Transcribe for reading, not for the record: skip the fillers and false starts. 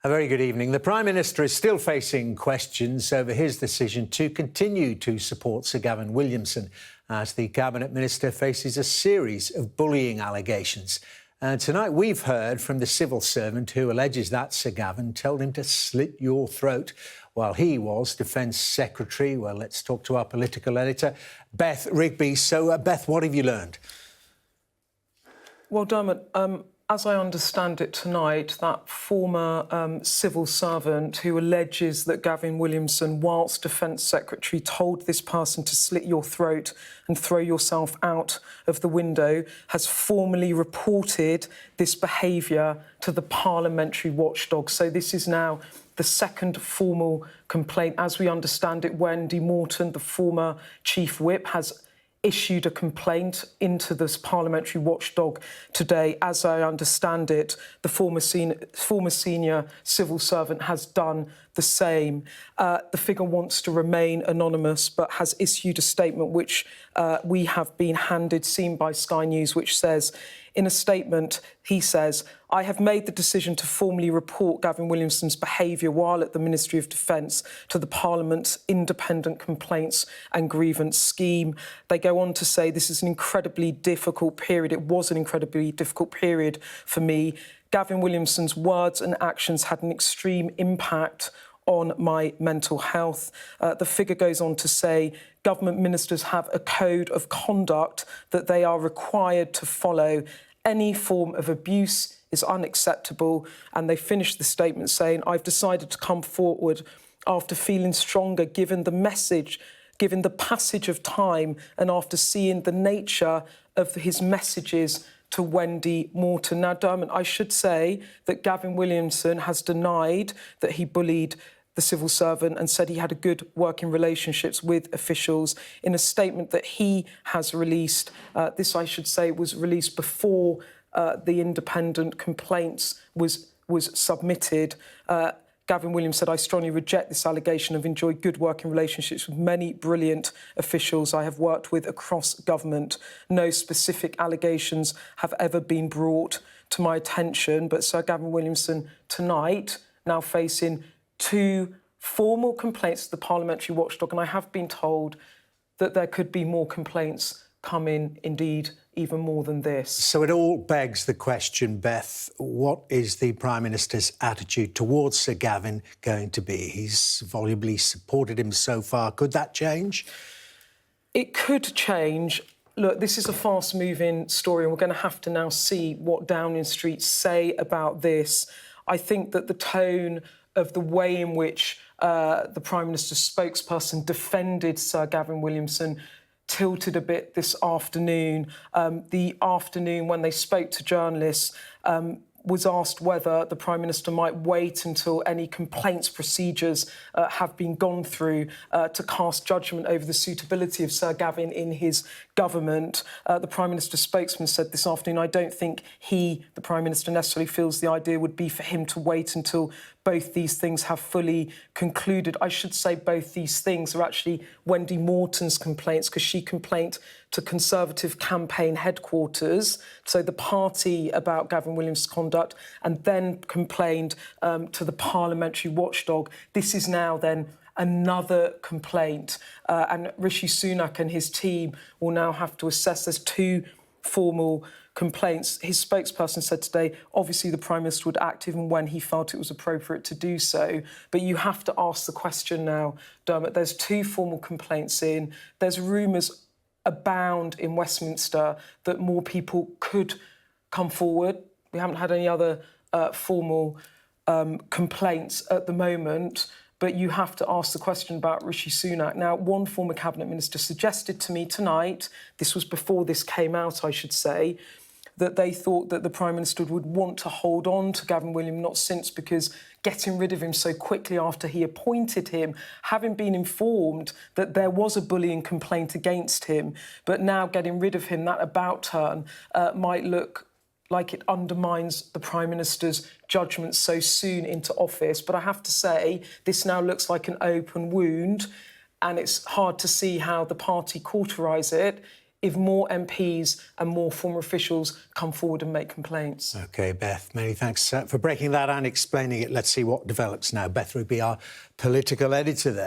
A very good evening. The Prime Minister is still facing questions over his decision to continue to support Sir Gavin Williamson as the Cabinet Minister faces a series of bullying allegations. And tonight we've heard from the civil servant who alleges that Sir Gavin told him to slit your throat while he was Defence Secretary. Well, let's talk to our political editor, Beth Rigby. So, Beth, what have you learned? Well, Dermot, as I understand it tonight, that former civil servant who alleges that Gavin Williamson, whilst Defence Secretary, told this person to slit your throat and throw yourself out of the window, has formally reported this behaviour to the Parliamentary watchdog. So this is now the second formal complaint. As we understand it, Wendy Morton, the former Chief Whip, has issued a complaint into this Parliamentary watchdog today. As I understand it, the former senior civil servant has done the same. The figure wants to remain anonymous, but has issued a statement which we have been handed, seen by Sky News, which says, in a statement, he says, "I have made the decision to formally report Gavin Williamson's behaviour while at the Ministry of Defence to the Parliament's Independent Complaints and Grievance Scheme." They go on to say this is an incredibly difficult period. It was an incredibly difficult period for me. Gavin Williamson's words and actions had an extreme impact on my mental health. The figure goes on to say government ministers have a code of conduct that they are required to follow. Any form of abuse is unacceptable. And they finish the statement saying, "I've decided to come forward after feeling stronger, given the message, given the passage of time, and after seeing the nature of his messages to Wendy Morton." Now, Dermot, I should say that Gavin Williamson has denied that he bullied the civil servant and said he had a good working relationships with officials. In a statement that he has released, this, I should say, was released before the independent complaints was submitted. Gavin Williams said, "I strongly reject this allegation. I've enjoyed good working relationships with many brilliant officials I have worked with across government. No specific allegations have ever been brought to my attention." But Sir Gavin Williamson tonight now facing two formal complaints to the Parliamentary watchdog, and I have been told that there could be more complaints coming, indeed, even more than this. So it all begs the question, Beth, what is the Prime Minister's attitude towards Sir Gavin going to be? He's volubly supported him so far. Could that change? It could change. Look, this is a fast-moving story, and we're going to have to now see what Downing Street say about this. I think that the tone of the way in which the Prime Minister's spokesperson defended Sir Gavin Williamson tilted a bit this afternoon. The afternoon when they spoke to journalists, was asked whether the Prime Minister might wait until any complaints procedures have been gone through to cast judgment over the suitability of Sir Gavin in his government. The Prime Minister's spokesman said this afternoon, "I don't think he, the Prime Minister, necessarily feels the idea would be for him to wait until both these things have fully concluded." I should say both these things are actually Wendy Morton's complaints, because she complained to Conservative campaign headquarters, so the party, about Gavin Williams' conduct, and then complained to the Parliamentary watchdog. This is now then another complaint, and Rishi Sunak and his team will now have to assess. There's two formal complaints. His spokesperson said today, obviously the Prime Minister would act even when he felt it was appropriate to do so. But you have to ask the question now, Dermot, there's two formal complaints in. There's rumours abound in Westminster that more people could come forward. We haven't had any other formal complaints at the moment. But you have to ask the question about Rishi Sunak. Now, one former Cabinet Minister suggested to me tonight, this was before this came out, I should say, that they thought that the Prime Minister would want to hold on to Gavin Williams, not since, because getting rid of him so quickly after he appointed him, having been informed that there was a bullying complaint against him, but now getting rid of him, that about turn might look like it undermines the Prime Minister's judgment so soon into office. But I have to say, this now looks like an open wound, and it's hard to see how the party cauterise it. if more MPs and more former officials come forward and make complaints. OK, Beth, many thanks for breaking that and explaining it. Let's see what develops now. Beth Ruby, our political editor there.